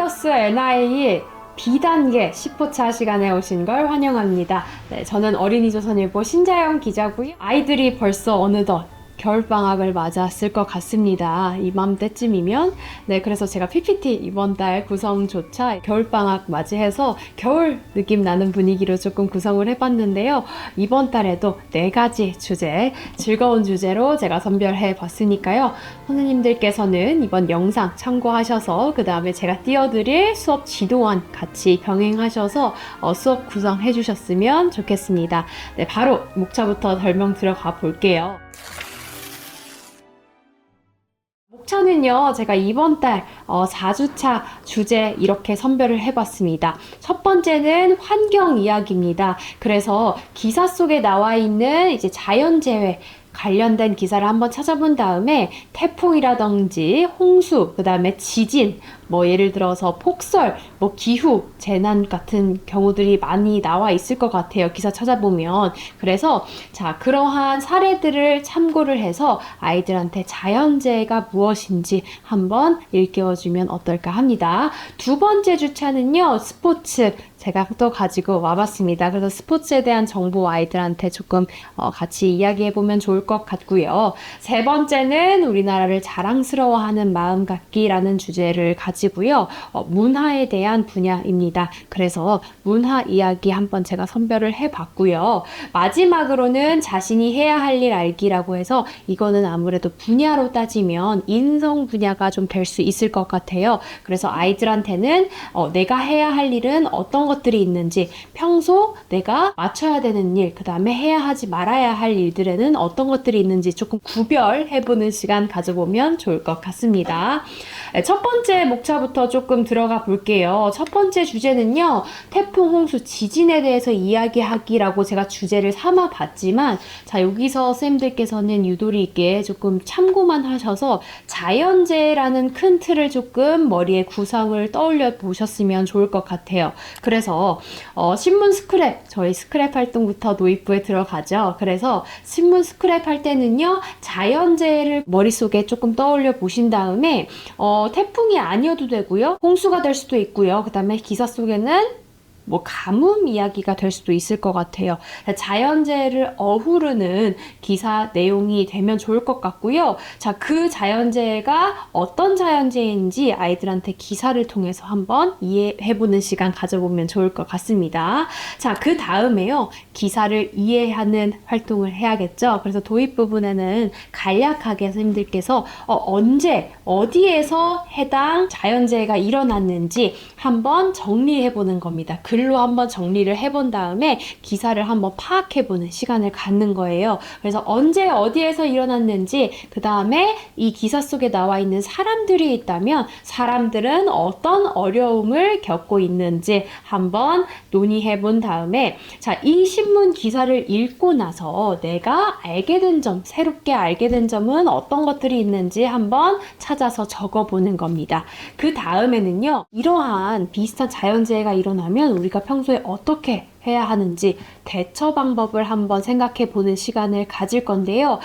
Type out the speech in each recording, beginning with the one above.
C++NI B단계 10호차 시간에 오신 걸 환영합니다. 네, 저는 어린이조선일보 신자영 기자고요. 아이들이 벌써 어느덧 겨울방학을 맞았을 것 같습니다. 이맘때쯤이면. 네, 그래서 제가 PPT 이번 달 구성조차 겨울방학 맞이해서 겨울 느낌 나는 분위기로 조금 구성을 해봤는데요. 이번 달에도 4가지 주제, 즐거운 주제로 제가 선별해 봤으니까요. 선생님들께서는 이번 영상 참고하셔서 그 다음에 제가 띄워드릴 수업 지도안 같이 병행하셔서 수업 구성해 주셨으면 좋겠습니다. 네, 바로 목차부터 설명 들어가 볼게요. 목차는요, 제가 이번 달 4주차 주제 이렇게 선별을 해봤습니다. 첫 번째는 환경 이야기입니다. 그래서 기사 속에 나와 있는 이제 자연재해 관련된 기사를 한번 찾아본 다음에 태풍이라든지 홍수, 그 다음에 지진, 뭐 예를 들어서 폭설, 뭐 기후, 재난 같은 경우들이 많이 나와 있을 것 같아요. 기사 찾아보면. 그래서 자, 그러한 사례들을 참고를 해서 아이들한테 자연재해가 무엇인지 한번 일깨워주면 어떨까 합니다. 두 번째 주차는요, 스포츠. 제가 또 가지고 와봤습니다. 그래서 스포츠에 대한 정보 아이들한테 조금 같이 이야기해보면 좋을 것 같고요. 세 번째는 우리나라를 자랑스러워하는 마음 갖기라는 주제를 가지고요. 문화에 대한 분야입니다. 그래서 문화 이야기 한번 제가 선별을 해봤고요. 마지막으로는 자신이 해야 할 일 알기라고 해서 이거는 아무래도 분야로 따지면 인성 분야가 좀 될 수 있을 것 같아요. 그래서 아이들한테는 내가 해야 할 일은 어떤 것들이 있는지, 평소 내가 맞춰야 되는 일, 그 다음에 해야 하지 말아야 할 일들에는 어떤 것들이 있는지 조금 구별해보는 시간 가져보면 좋을 것 같습니다. 첫 번째 목차부터 조금 들어가 볼게요. 첫 번째 주제는요, 태풍, 홍수, 지진에 대해서 이야기하기라고 제가 주제를 삼아 봤지만, 자, 여기서 쌤들께서는 유도리 있게 조금 참고만 하셔서 자연재해라는 큰 틀을 조금 머리에 구성을 떠올려 보셨으면 좋을 것 같아요. 그래서 신문 스크랩, 저희 스크랩 활동부터 도입부에 들어가죠. 그래서 신문 스크랩 할 때는요, 자연재해를 머릿속에 조금 떠올려 보신 다음에 태풍이 아니어도 되고요, 홍수가 될 수도 있고요, 그 다음에 기사 속에는 뭐 가뭄 이야기가 될 수도 있을 것 같아요. 자연재해를 어우르는 기사 내용이 되면 좋을 것 같고요. 자, 그 자연재해가 어떤 자연재해인지 아이들한테 기사를 통해서 한번 이해해보는 시간 가져보면 좋을 것 같습니다. 자, 그 다음에요, 기사를 이해하는 활동을 해야겠죠. 그래서 도입 부분에는 간략하게 선생님들께서 언제 어디에서 해당 자연재해가 일어났는지 한번 정리해보는 겁니다. 글로 한번 정리를 해본 다음에 기사를 한번 파악해보는 시간을 갖는 거예요. 그래서 언제 어디에서 일어났는지, 그 다음에 이 기사 속에 나와 있는 사람들이 있다면 사람들은 어떤 어려움을 겪고 있는지 한번 논의해본 다음에, 자, 이 신문 기사를 읽고 나서 내가 알게 된 점, 새롭게 알게 된 점은 어떤 것들이 있는지 한번 찾아서 적어보는 겁니다. 그 다음에는요, 이러한 비슷한 자연재해가 일어나면 우리가 평소에 어떻게 해야 하는지 대처 방법을 한번 생각해 보는 시간을 가질 건데요.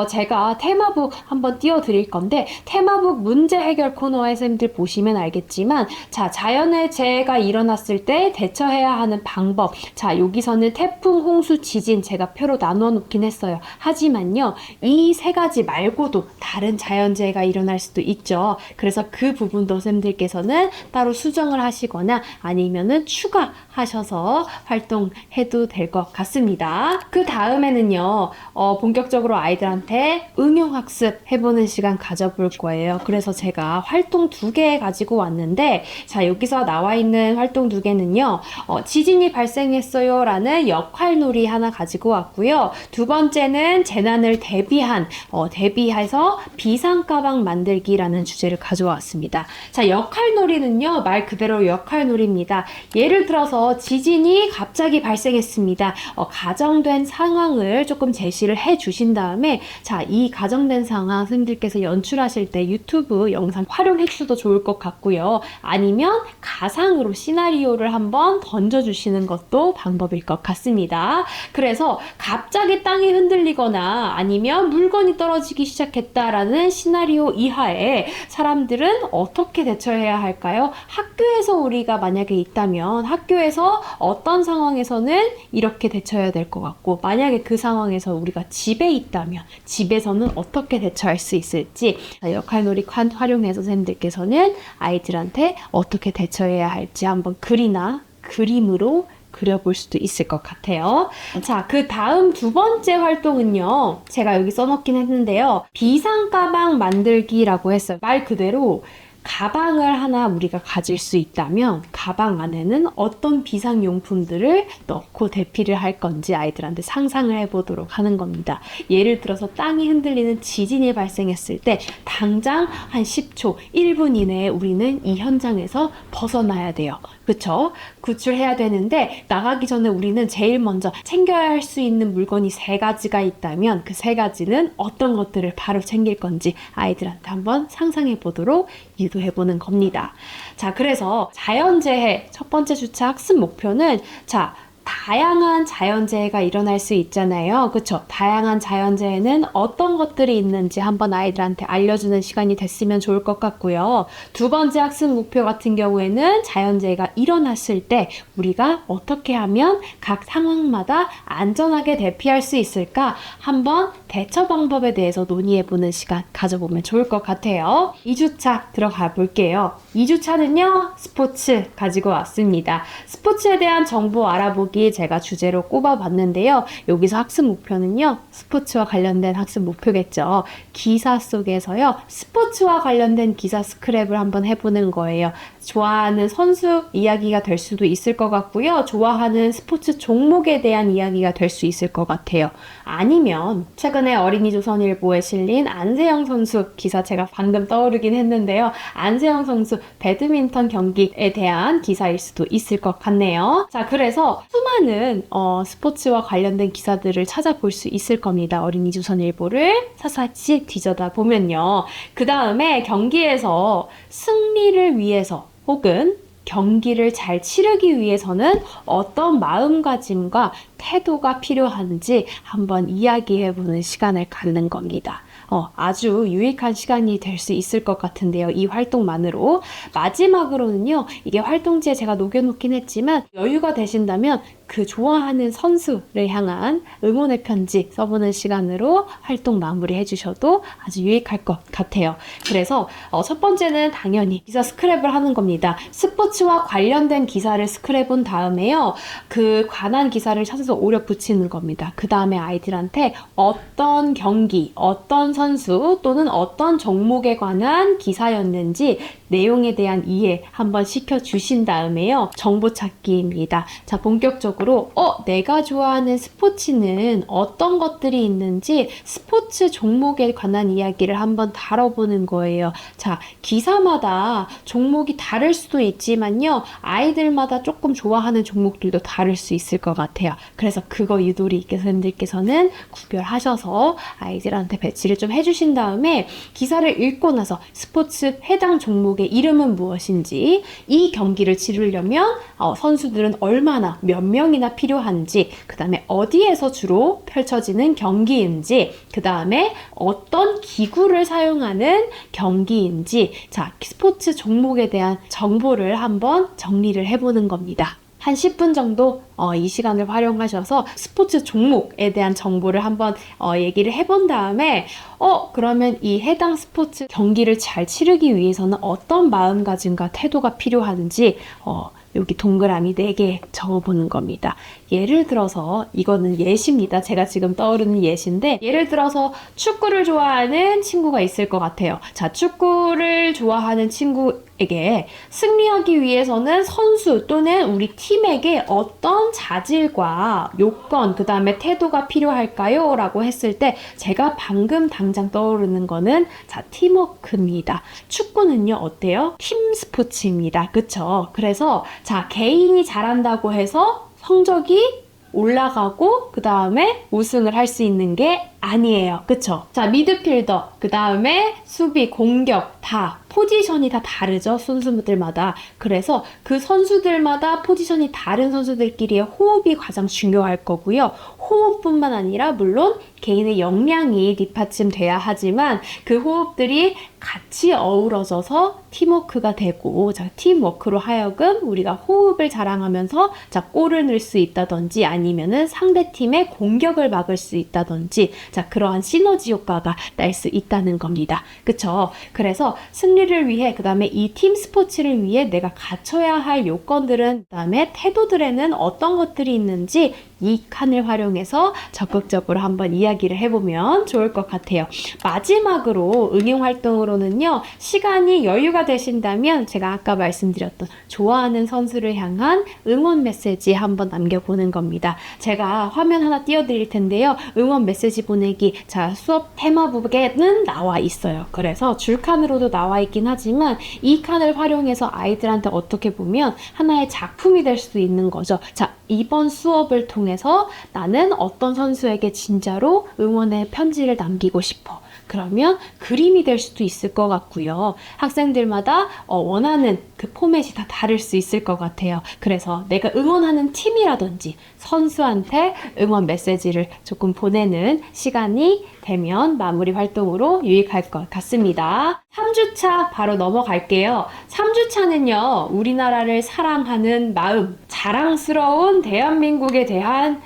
제가 테마북 한번 띄워드릴 건데, 테마북 문제 해결 코너에 선생님들 보시면 알겠지만, 자, 자연의 재해가 일어났을 때 대처해야 하는 방법. 자, 여기서는 태풍, 홍수, 지진 제가 표로 나눠 놓긴 했어요. 하지만요, 이 3가지 말고도 다른 자연재해가 일어날 수도 있죠. 그래서 그 부분도 선생님들께서는 따로 수정을 하시거나 아니면은 추가하셔서 활동해도 될 것 같습니다. 그 다음에는요, 본격적으로 아이들한테 응용학습 해보는 시간 가져볼 거예요. 그래서 제가 활동 2개 가지고 왔는데, 자, 여기서 나와 있는 활동 2개는요, 지진이 발생했어요 라는 역할놀이 하나 가지고 왔고요. 두 번째는 재난을 대비해서 비상가방 만들기라는 주제를 가져왔습니다. 자, 역할놀이는요, 말 그대로 역할놀이입니다. 예를 들어서 지진이 갑자기 발생했습니다. 가정된 상황을 조금 제시를 해 주신 다음에 자, 이 가정된 상황 선생님들께서 연출하실 때 유튜브 영상 활용해 주셔도 좋을 것 같고요. 아니면 가상으로 시나리오를 한번 던져주시는 것도 방법일 것 같습니다. 그래서 갑자기 땅이 흔들리거나 아니면 물건이 떨어지기 시작했다라는 시나리오 이하에 사람들은 어떻게 대처해야 할까요? 학교에서 우리가 만약에 있다면 학교에서 어떤 상황에서는 이렇게 대처해야 될 것 같고, 만약에 그 상황에서 우리가 집에 있다면 집에서는 어떻게 대처할 수 있을지 역할놀이 활용해서 선생님들께서는 아이들한테 어떻게 대처해야 할지 한번 글이나 그림으로 그려볼 수도 있을 것 같아요. 자, 그 다음 두 번째 활동은요. 제가 여기 써놓긴 했는데요. 비상 가방 만들기라고 했어요. 말 그대로 가방을 하나 우리가 가질 수 있다면 가방 안에는 어떤 비상용품들을 넣고 대피를 할 건지 아이들한테 상상을 해보도록 하는 겁니다. 예를 들어서 땅이 흔들리는 지진이 발생했을 때 당장 한 10초, 1분 이내에 우리는 이 현장에서 벗어나야 돼요. 그쵸? 구출해야 되는데 나가기 전에 우리는 제일 먼저 챙겨야 할 수 있는 물건이 3가지가 있다면 그 3가지는 어떤 것들을 바로 챙길 건지 아이들한테 한번 상상해 보도록 유도해 보는 겁니다. 자, 그래서 자연재해 첫 번째 주차 학습 목표는 자, 다양한 자연재해가 일어날 수 있잖아요. 그쵸? 다양한 자연재해는 어떤 것들이 있는지 한번 아이들한테 알려주는 시간이 됐으면 좋을 것 같고요. 두 번째 학습 목표 같은 경우에는 자연재해가 일어났을 때 우리가 어떻게 하면 각 상황마다 안전하게 대피할 수 있을까? 한번 대처 방법에 대해서 논의해보는 시간 가져보면 좋을 것 같아요. 2주차 들어가 볼게요. 2주차는요, 스포츠 가지고 왔습니다. 스포츠에 대한 정보 알아보기 제가 주제로 꼽아봤는데요. 여기서 학습 목표는요, 스포츠와 관련된 학습 목표겠죠. 기사 속에서요, 스포츠와 관련된 기사 스크랩을 한번 해보는 거예요. 좋아하는 선수 이야기가 될 수도 있을 것 같고요. 좋아하는 스포츠 종목에 대한 이야기가 될 수 있을 것 같아요. 아니면 최근에 어린이조선일보에 실린 안세영 선수 기사 제가 방금 떠오르긴 했는데요. 안세영 선수 배드민턴 경기에 대한 기사일 수도 있을 것 같네요. 자, 그래서 수많은 스포츠와 관련된 기사들을 찾아볼 수 있을 겁니다. 어린이조선일보를 사사치 뒤져다 보면요. 그 다음에 경기에서 승리를 위해서 혹은 경기를 잘 치르기 위해서는 어떤 마음가짐과 태도가 필요한지 한번 이야기해보는 시간을 갖는 겁니다. 아주 유익한 시간이 될 수 있을 것 같은데요. 이 활동만으로. 마지막으로는요. 이게 활동지에 제가 녹여놓긴 했지만 여유가 되신다면 그 좋아하는 선수를 향한 응원의 편지 써보는 시간으로 활동 마무리 해주셔도 아주 유익할 것 같아요. 그래서 첫 번째는 당연히 기사 스크랩을 하는 겁니다. 스포츠와 관련된 기사를 스크랩한 다음에요. 그 관한 기사를 찾아서 오려 붙이는 겁니다. 그 다음에 아이들한테 어떤 경기, 어떤 선수 또는 어떤 종목에 관한 기사였는지 내용에 대한 이해 한번 시켜주신 다음에요. 정보 찾기입니다. 자, 본격적으로 내가 좋아하는 스포츠는 어떤 것들이 있는지 스포츠 종목에 관한 이야기를 한번 다뤄보는 거예요. 자, 기사마다 종목이 다를 수도 있지만요. 아이들마다 조금 좋아하는 종목들도 다를 수 있을 것 같아요. 그래서 그거 유도리 있게 선생님들께서는 구별하셔서 아이들한테 배치를 좀 해주신 다음에 기사를 읽고 나서 스포츠 해당 종목의 이름은 무엇인지, 이 경기를 치르려면 선수들은 얼마나 몇 명이나 필요한지, 그 다음에 어디에서 주로 펼쳐지는 경기인지, 그 다음에 어떤 기구를 사용하는 경기인지, 자, 스포츠 종목에 대한 정보를 한번 정리를 해보는 겁니다. 한 10분 정도 이 시간을 활용하셔서 스포츠 종목에 대한 정보를 한번 얘기를 해본 다음에 그러면 이 해당 스포츠 경기를 잘 치르기 위해서는 어떤 마음가짐과 태도가 필요한지 여기 동그라미 4개 적어보는 겁니다. 예를 들어서 이거는 예시입니다. 제가 지금 떠오르는 예시인데 예를 들어서 축구를 좋아하는 친구가 있을 것 같아요. 자, 축구를 좋아하는 친구에게 승리하기 위해서는 선수 또는 우리 팀에게 어떤 자질과 요건, 그 다음에 태도가 필요할까요? 라고 했을 때 제가 방금 당장 떠오르는 거는 자, 팀워크입니다. 축구는요, 어때요? 팀 스포츠입니다. 그쵸? 그래서 자, 개인이 잘한다고 해서 성적이 올라가고 그 다음에 우승을 할 수 있는 게 아니에요. 그쵸? 자, 미드필더, 그 다음에 수비, 공격 다 포지션이 다 다르죠. 선수들마다. 그래서 그 선수들마다 포지션이 다른 선수들끼리의 호흡이 가장 중요할 거고요. 호흡뿐만 아니라 물론 개인의 역량이 뒷받침돼야 하지만 그 호흡들이 같이 어우러져서 팀워크가 되고, 자, 팀워크로 하여금 우리가 호흡을 자랑하면서 자, 골을 넣을 수 있다든지 아니면은 상대팀의 공격을 막을 수 있다든지, 자, 그러한 시너지 효과가 날 수 있다는 겁니다. 그쵸? 그래서 승리를 위해, 그 다음에 이 팀 스포츠를 위해 내가 갖춰야 할 요건들은, 그 다음에 태도들에는 어떤 것들이 있는지 이 칸을 활용해서 적극적으로 한번 이야기를 해보면 좋을 것 같아요. 마지막으로 응용활동으로는요, 시간이 여유가 되신다면 제가 아까 말씀드렸던 좋아하는 선수를 향한 응원 메시지 한번 남겨보는 겁니다. 제가 화면 하나 띄워드릴 텐데요. 응원 메시지 보내기, 자, 수업 테마북에는 나와 있어요. 그래서 줄칸으로도 나와 있긴 하지만 이 칸을 활용해서 아이들한테 어떻게 보면 하나의 작품이 될 수 있는 거죠. 자, 이번 수업을 통해서 나는 어떤 선수에게 진짜로 응원의 편지를 남기고 싶어. 그러면 그림이 될 수도 있을 것 같고요. 학생들마다 원하는 그 포맷이 다 다를 수 있을 것 같아요. 그래서 내가 응원하는 팀이라든지 선수한테 응원 메시지를 조금 보내는 시간이 되면 마무리 활동으로 유익할 것 같습니다. 3주차 바로 넘어갈게요. 3주차는요, 우리나라를 사랑하는 마음, 자랑스러운 대한민국에 대한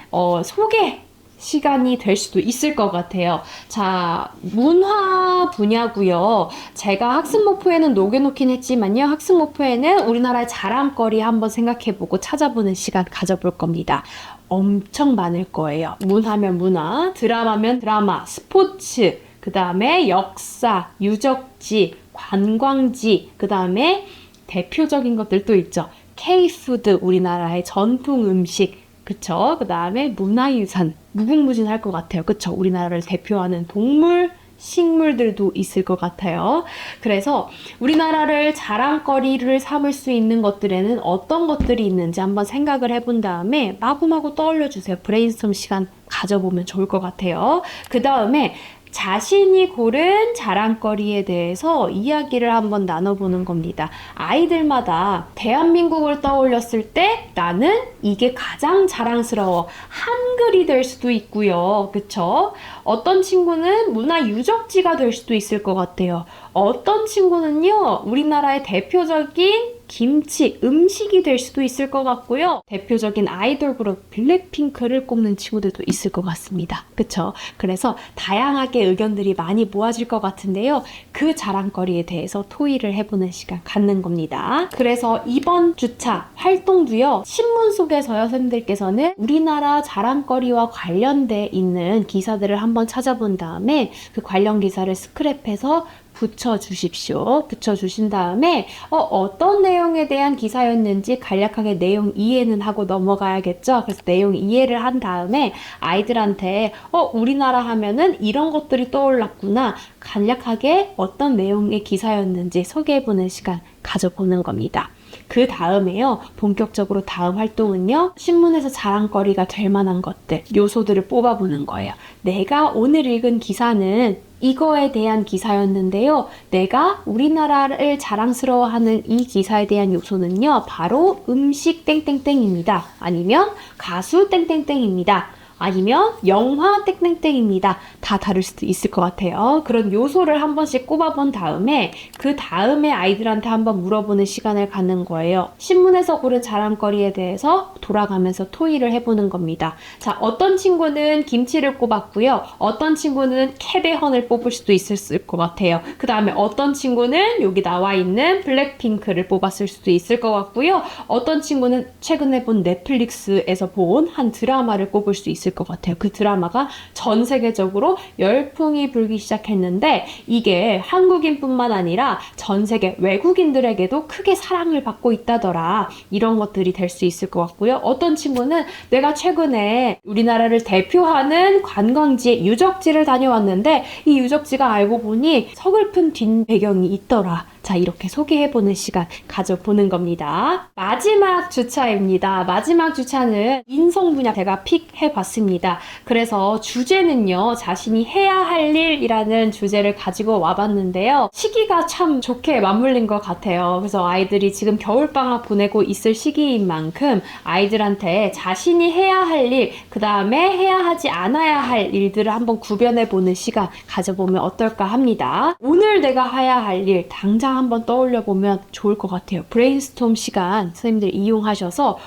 소개 시간이 될 수도 있을 것 같아요. 자, 문화 분야고요. 제가 학습 목표에는 녹여놓긴 했지만요. 학습 목표에는 우리나라의 자랑거리 한번 생각해보고 찾아보는 시간 가져볼 겁니다. 엄청 많을 거예요. 문화면 문화, 드라마면 드라마, 스포츠, 그 다음에 역사, 유적지, 관광지, 그 다음에 대표적인 것들도 있죠. K-푸드, 우리나라의 전통 음식, 그쵸? 그 다음에 문화유산, 무궁무진할 것 같아요. 그쵸? 우리나라를 대표하는 동물, 식물들도 있을 것 같아요. 그래서 우리나라를 자랑거리를 삼을 수 있는 것들에는 어떤 것들이 있는지 한번 생각을 해본 다음에 마구마구 떠올려 주세요. 브레인스톰 시간 가져보면 좋을 것 같아요. 그 다음에 자신이 고른 자랑거리에 대해서 이야기를 한번 나눠보는 겁니다. 아이들마다 대한민국을 떠올렸을 때 나는 이게 가장 자랑스러워. 한글이 될 수도 있고요. 그쵸? 어떤 친구는 문화유적지가 될 수도 있을 것 같아요. 어떤 친구는요, 우리나라의 대표적인 김치, 음식이 될 수도 있을 것 같고요. 대표적인 아이돌 그룹 블랙핑크를 꼽는 친구들도 있을 것 같습니다. 그쵸? 그래서 다양하게 의견들이 많이 모아질 것 같은데요. 그 자랑거리에 대해서 토의를 해보는 시간 갖는 겁니다. 그래서 이번 주차 활동도요. 신문 속에서요. 선생님들께서는 우리나라 자랑거리와 관련돼 있는 기사들을 한번 찾아본 다음에 그 관련 기사를 스크랩해서 붙여주십시오. 붙여주신 다음에 어떤 내용에 대한 기사였는지 간략하게 내용 이해는 하고 넘어가야겠죠. 그래서 내용 이해를 한 다음에 아이들한테 우리나라 하면은 이런 것들이 떠올랐구나. 간략하게 어떤 내용의 기사였는지 소개해보는 시간 가져보는 겁니다. 그 다음에요, 본격적으로 다음 활동은요, 신문에서 자랑거리가 될 만한 것들, 요소들을 뽑아보는 거예요. 내가 오늘 읽은 기사는 이거에 대한 기사였는데요. 내가 우리나라를 자랑스러워하는 이 기사에 대한 요소는요, 바로 음식 땡땡땡입니다. 아니면 가수 땡땡땡입니다. 아니면 영화 땡땡땡입니다. 다 다를 수도 있을 것 같아요. 그런 요소를 한 번씩 꼽아본 다음에 그 다음에 아이들한테 한번 물어보는 시간을 갖는 거예요. 신문에서 고른 자랑거리에 대해서 돌아가면서 토의를 해보는 겁니다. 자, 어떤 친구는 김치를 꼽았고요. 어떤 친구는 캐대헌을 뽑을 수도 있을 것 같아요. 그 다음에 어떤 친구는 여기 나와 있는 블랙핑크를 뽑았을 수도 있을 것 같고요. 어떤 친구는 최근에 본 넷플릭스에서 본 한 드라마를 꼽을 수 있을 것 같아요. 그 드라마가 전 세계적으로 열풍이 불기 시작했는데 이게 한국인뿐만 아니라 전 세계 외국인들에게도 크게 사랑을 받고 있다더라. 이런 것들이 될 수 있을 것 같고요. 어떤 친구는 내가 최근에 우리나라를 대표하는 관광지, 유적지를 다녀왔는데 이 유적지가 알고 보니 서글픈 뒷배경이 있더라. 자, 이렇게 소개해보는 시간 가져보는 겁니다. 마지막 주차입니다. 마지막 주차는 인성 분야 제가 픽해봤습니다. 그래서 주제는요, 자신이 해야 할 일이라는 주제를 가지고 와봤는데요. 시기가 참 좋게 맞물린 것 같아요. 그래서 아이들이 지금 겨울방학 보내고 있을 시기인 만큼 아이들한테 자신이 해야 할 일, 그 다음에 해야 하지 않아야 할 일들을 한번 구별해보는 시간 가져보면 어떨까 합니다. 오늘 내가 해야 할 일, 당장 한번 떠올려보면 좋을 것 같아요. 브레인스톰 시간 선생님들 이용하셔서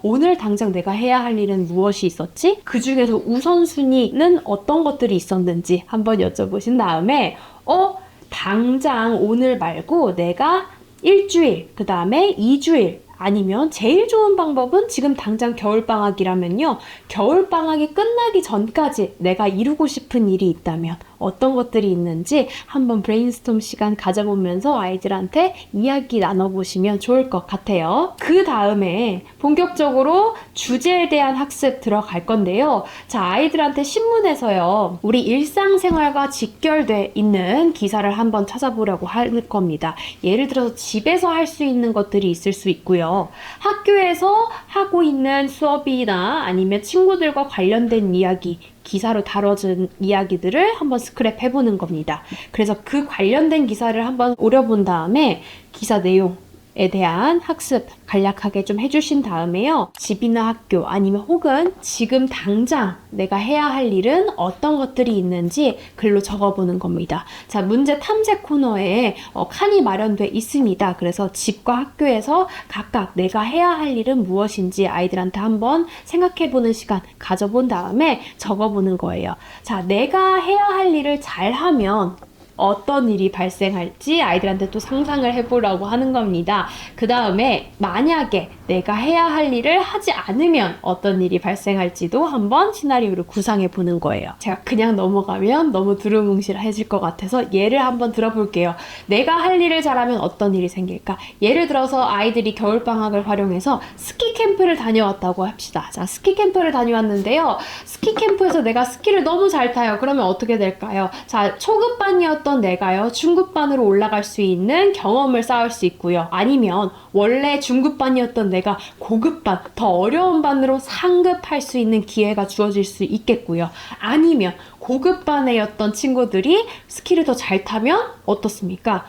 오늘 당장 내가 해야 할 일은 무엇이 있었지? 그 중에서 우선순위는 어떤 것들이 있었는지 한번 여쭤보신 다음에 당장 오늘 말고 내가 일주일, 그 다음에 2주일, 아니면 제일 좋은 방법은 지금 당장 겨울방학이라면요. 겨울방학이 끝나기 전까지 내가 이루고 싶은 일이 있다면 어떤 것들이 있는지 한번 브레인스톰 시간 가져보면서 아이들한테 이야기 나눠보시면 좋을 것 같아요. 그 다음에 본격적으로 주제에 대한 학습 들어갈 건데요. 자, 아이들한테 신문에서요. 우리 일상생활과 직결돼 있는 기사를 한번 찾아보려고 할 겁니다. 예를 들어서 집에서 할 수 있는 것들이 있을 수 있고요. 학교에서 하고 있는 수업이나 아니면 친구들과 관련된 이야기, 기사로 다뤄진 이야기들을 한번 스크랩 해보는 겁니다. 그래서 그 관련된 기사를 한번 오려본 다음에 기사 내용에 대한 학습 간략하게 좀 해주신 다음에요. 집이나 학교 아니면 혹은 지금 당장 내가 해야 할 일은 어떤 것들이 있는지 글로 적어보는 겁니다. 자, 문제 탐색 코너에 칸이 마련돼 있습니다. 그래서 집과 학교에서 각각 내가 해야 할 일은 무엇인지 아이들한테 한번 생각해보는 시간 가져본 다음에 적어보는 거예요. 자, 내가 해야 할 일을 잘하면 어떤 일이 발생할지 아이들한테 또 상상을 해보라고 하는 겁니다. 그 다음에 만약에 내가 해야 할 일을 하지 않으면 어떤 일이 발생할지도 한번 시나리오를 구상해 보는 거예요. 제가 그냥 넘어가면 너무 두루뭉실해질 것 같아서 예를 한번 들어볼게요. 내가 할 일을 잘하면 어떤 일이 생길까? 예를 들어서 아이들이 겨울방학을 활용해서 스키 캠프를 다녀왔다고 합시다. 자, 스키 캠프를 다녀왔는데요. 스키 캠프에서 내가 스키를 너무 잘 타요. 그러면 어떻게 될까요? 자, 초급반이었던 내가요, 중급반으로 올라갈 수 있는 경험을 쌓을 수 있고요. 아니면 원래 중급반이었던 내가 고급반, 더 어려운 반으로 상급할 수 있는 기회가 주어질 수 있겠고요. 아니면 고급반이었던 친구들이 스키를 더 잘 타면 어떻습니까?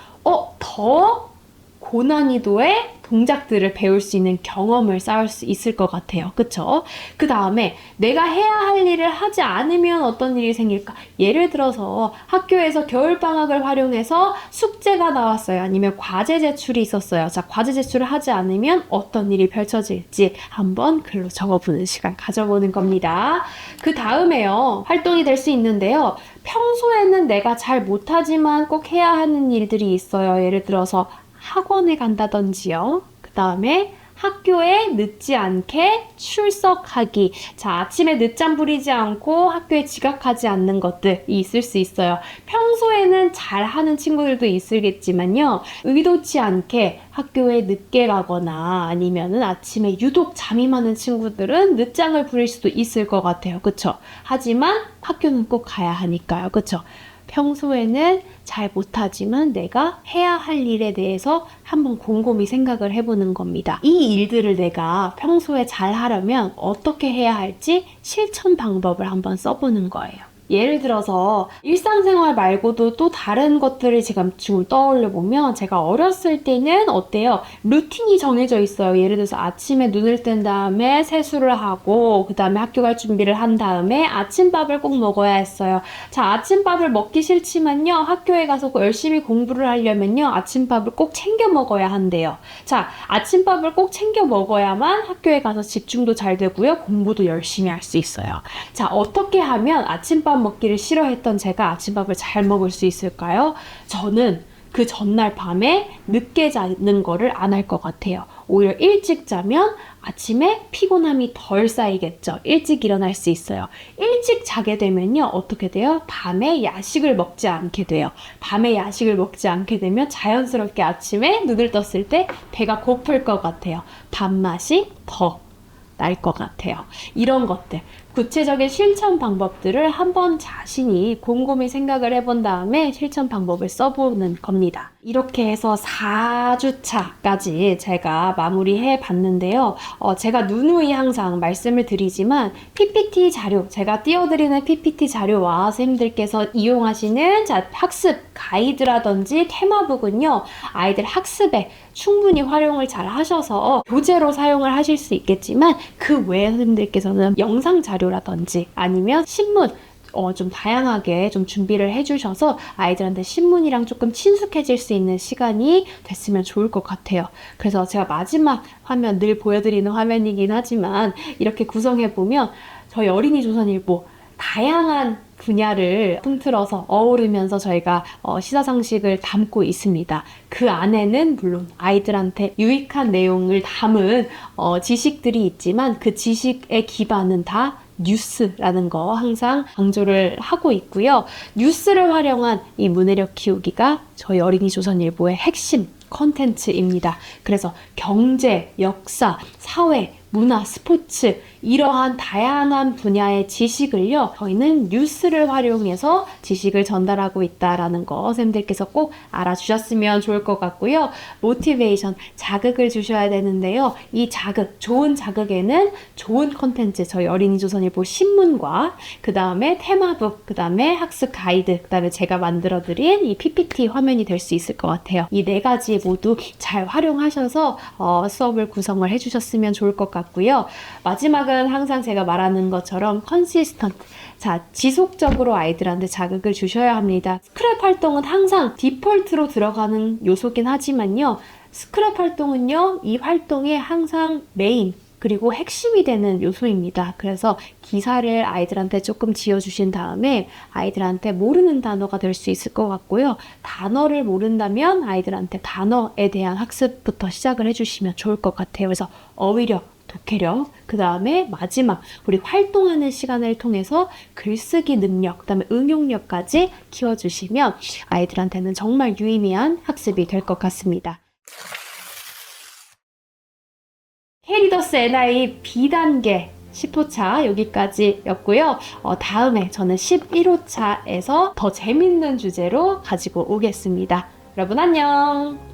더 고난이도의 동작들을 배울 수 있는 경험을 쌓을 수 있을 것 같아요. 그쵸? 그 다음에 내가 해야 할 일을 하지 않으면 어떤 일이 생길까? 예를 들어서 학교에서 겨울방학을 활용해서 숙제가 나왔어요. 아니면 과제 제출이 있었어요. 자, 과제 제출을 하지 않으면 어떤 일이 펼쳐질지 한번 글로 적어보는 시간 가져보는 겁니다. 그 다음에요. 활동이 될 수 있는데요. 평소에는 내가 잘 못하지만 꼭 해야 하는 일들이 있어요. 예를 들어서 학원에 간다든지요. 그 다음에 학교에 늦지 않게 출석하기. 자, 아침에 늦잠 부리지 않고 학교에 지각하지 않는 것들이 있을 수 있어요. 평소에는 잘하는 친구들도 있겠지만요. 의도치 않게 학교에 늦게 가거나 아니면은 아침에 유독 잠이 많은 친구들은 늦잠을 부릴 수도 있을 것 같아요. 그쵸? 하지만 학교는 꼭 가야 하니까요. 그쵸? 평소에는 잘 못하지만 내가 해야 할 일에 대해서 한번 곰곰이 생각을 해보는 겁니다. 이 일들을 내가 평소에 잘 하려면 어떻게 해야 할지 실천 방법을 한번 써보는 거예요. 예를 들어서 일상생활 말고도 또 다른 것들을 제가 지금 떠올려 보면 제가 어렸을 때는 어때요? 루틴이 정해져 있어요. 예를 들어서 아침에 눈을 뜬 다음에 세수를 하고 그 다음에 학교 갈 준비를 한 다음에 아침밥을 꼭 먹어야 했어요. 자, 아침밥을 먹기 싫지만요. 학교에 가서 열심히 공부를 하려면요. 아침밥을 꼭 챙겨 먹어야 한대요. 자, 아침밥을 꼭 챙겨 먹어야만 학교에 가서 집중도 잘 되고요. 공부도 열심히 할 수 있어요. 자, 어떻게 하면 아침밥 먹기를 싫어했던 제가 아침밥을 잘 먹을 수 있을까요? 저는 그 전날 밤에 늦게 자는 거를 안 할 것 같아요. 오히려 일찍 자면 아침에 피곤함이 덜 쌓이겠죠. 일찍 일어날 수 있어요. 일찍 자게 되면요. 어떻게 돼요? 밤에 야식을 먹지 않게 돼요. 밤에 야식을 먹지 않게 되면 자연스럽게 아침에 눈을 떴을 때 배가 고플 것 같아요. 밥맛이 더 날 것 같아요. 이런 것들. 구체적인 실천 방법들을 한번 자신이 곰곰이 생각을 해본 다음에 실천 방법을 써보는 겁니다. 이렇게 해서 4주차까지 제가 마무리해 봤는데요. 제가 누누이 항상 말씀을 드리지만 PPT 자료, 제가 띄워드리는 PPT 자료와 선생님들께서 이용하시는 학습 가이드라든지 테마북은요, 아이들 학습에 충분히 활용을 잘 하셔서 교재로 사용을 하실 수 있겠지만 그 외에 선생님들께서는 영상 자료라든지 아니면 신문, 좀 다양하게 좀 준비를 해주셔서 아이들한테 신문이랑 조금 친숙해질 수 있는 시간이 됐으면 좋을 것 같아요. 그래서 제가 마지막 화면, 늘 보여드리는 화면이긴 하지만 이렇게 구성해보면 저희 어린이 조선일보 다양한 분야를 통틀어서 어우르면서 저희가 시사상식을 담고 있습니다. 그 안에는 물론 아이들한테 유익한 내용을 담은 지식들이 있지만 그 지식의 기반은 다 뉴스라는 거 항상 강조를 하고 있고요. 뉴스를 활용한 이 문해력 키우기가 저희 어린이 조선일보의 핵심 컨텐츠입니다. 그래서 경제, 역사, 사회, 문화, 스포츠 이러한 다양한 분야의 지식을요, 저희는 뉴스를 활용해서 지식을 전달하고 있다라는 거 선생님들께서 꼭 알아주셨으면 좋을 것 같고요. 모티베이션, 자극을 주셔야 되는데요. 이 자극, 좋은 자극에는 좋은 콘텐츠, 저희 어린이 조선일보 신문과 그 다음에 테마북, 그 다음에 학습 가이드, 그 다음에 제가 만들어드린 이 PPT 화면이 될 수 있을 것 같아요. 이 네 가지 모두 잘 활용하셔서 수업을 구성을 해주셨으면 좋을 것 같고요. 마지막은 항상 제가 말하는 것처럼 컨시스턴트, 자, 지속적으로 아이들한테 자극을 주셔야 합니다. 스크랩 활동은 항상 디폴트로 들어가는 요소긴 하지만요, 스크랩 활동은요, 이 활동의 항상 메인 그리고 핵심이 되는 요소입니다. 그래서 기사를 아이들한테 조금 지어주신 다음에 아이들한테 모르는 단어가 될 수 있을 것 같고요. 단어를 모른다면 아이들한테 단어에 대한 학습부터 시작을 해주시면 좋을 것 같아요. 그래서 어휘력, 독해력, 그 다음에 마지막 우리 활동하는 시간을 통해서 글쓰기 능력, 그 다음에 응용력까지 키워주시면 아이들한테는 정말 유의미한 학습이 될 것 같습니다. K리더스 NI B단계 10호차 여기까지였고요. 다음에 저는 11호차에서 더 재밌는 주제로 가지고 오겠습니다. 여러분 안녕!